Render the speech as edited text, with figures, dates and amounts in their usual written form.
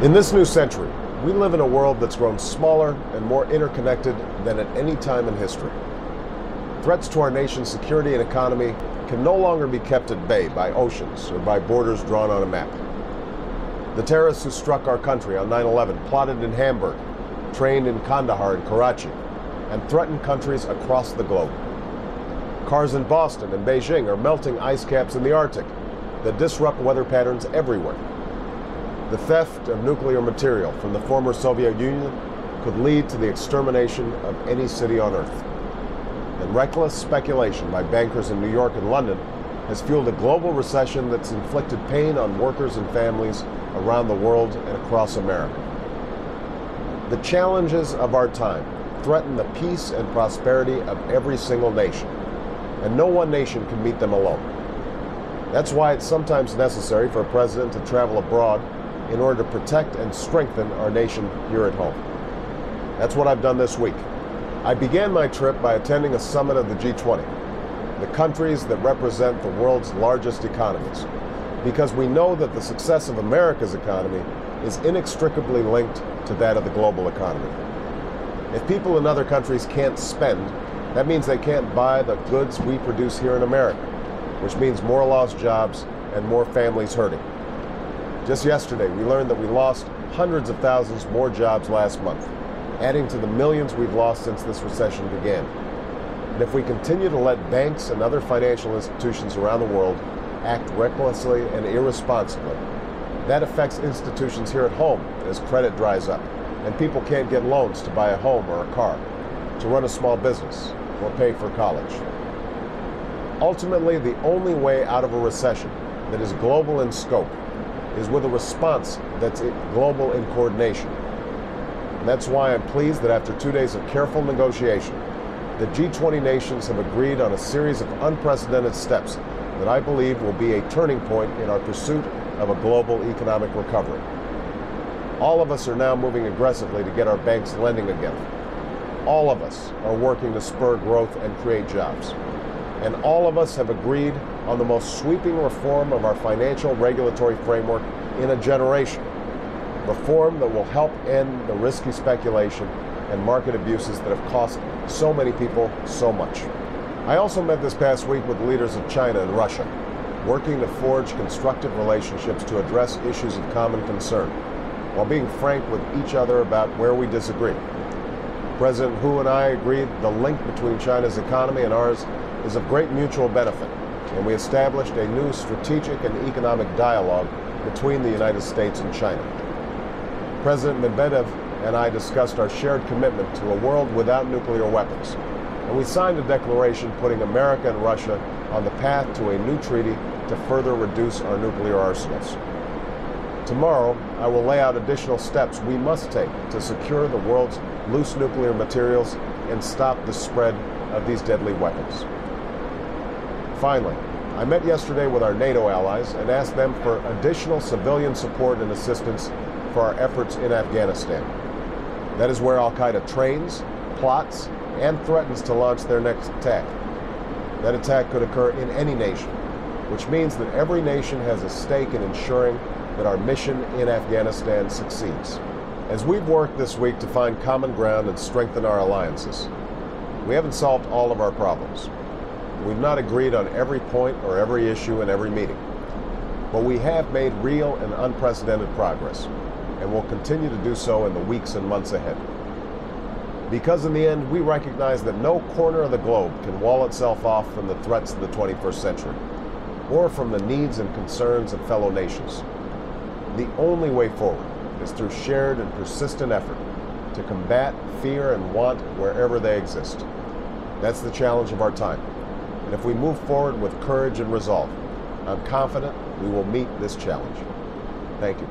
In this new century, we live in a world that's grown smaller and more interconnected than at any time in history. Threats to our nation's security and economy can no longer be kept at bay by oceans or by borders drawn on a map. The terrorists who struck our country on 9/11 plotted in Hamburg, trained in Kandahar and Karachi, and threatened countries across the globe. Cars in Boston and Beijing are melting ice caps in the Arctic that disrupt weather patterns everywhere. The theft of nuclear material from the former Soviet Union could lead to the extermination of any city on Earth. And reckless speculation by bankers in New York and London has fueled a global recession that's inflicted pain on workers and families around the world and across America. The challenges of our time threaten the peace and prosperity of every single nation, and no one nation can meet them alone. That's why it's sometimes necessary for a president to travel abroad in order to protect and strengthen our nation here at home. That's what I've done this week. I began my trip by attending a summit of the G-20, the countries that represent the world's largest economies, because we know that the success of America's economy is inextricably linked to that of the global economy. If people in other countries can't spend, that means they can't buy the goods we produce here in America, which means more lost jobs and more families hurting. Just yesterday, we learned that we lost hundreds of thousands more jobs last month, adding to the millions we've lost since this recession began. And if we continue to let banks and other financial institutions around the world act recklessly and irresponsibly, that affects institutions here at home as credit dries up and people can't get loans to buy a home or a car, to run a small business, or pay for college. Ultimately, the only way out of a recession that is global in scope is with a response that's global in coordination. And that's why I'm pleased that after 2 days of careful negotiation, the G20 nations have agreed on a series of unprecedented steps that I believe will be a turning point in our pursuit of a global economic recovery. All of us are now moving aggressively to get our banks lending again. All of us are working to spur growth and create jobs. And all of us have agreed on the most sweeping reform of our financial regulatory framework in a generation. Reform that will help end the risky speculation and market abuses that have cost so many people so much. I also met this past week with leaders of China and Russia, working to forge constructive relationships to address issues of common concern, while being frank with each other about where we disagree. President Hu and I agreed the link between China's economy and ours is of great mutual benefit, and we established a new strategic and economic dialogue between the United States and China. President Medvedev and I discussed our shared commitment to a world without nuclear weapons, and we signed a declaration putting America and Russia on the path to a new treaty to further reduce our nuclear arsenals. Tomorrow, I will lay out additional steps we must take to secure the world's loose nuclear materials and stop the spread of these deadly weapons. Finally, I met yesterday with our NATO allies and asked them for additional civilian support and assistance for our efforts in Afghanistan. That is where Al-Qaeda trains, plots, and threatens to launch their next attack. That attack could occur in any nation, which means that every nation has a stake in ensuring that our mission in Afghanistan succeeds. As we've worked this week to find common ground and strengthen our alliances, we haven't solved all of our problems. We've not agreed on every point or every issue in every meeting, but we have made real and unprecedented progress, and will continue to do so in the weeks and months ahead. Because in the end, we recognize that no corner of the globe can wall itself off from the threats of the 21st century, or from the needs and concerns of fellow nations. The only way forward is through shared and persistent effort to combat fear and want wherever they exist. That's the challenge of our time. And if we move forward with courage and resolve, I'm confident we will meet this challenge. Thank you.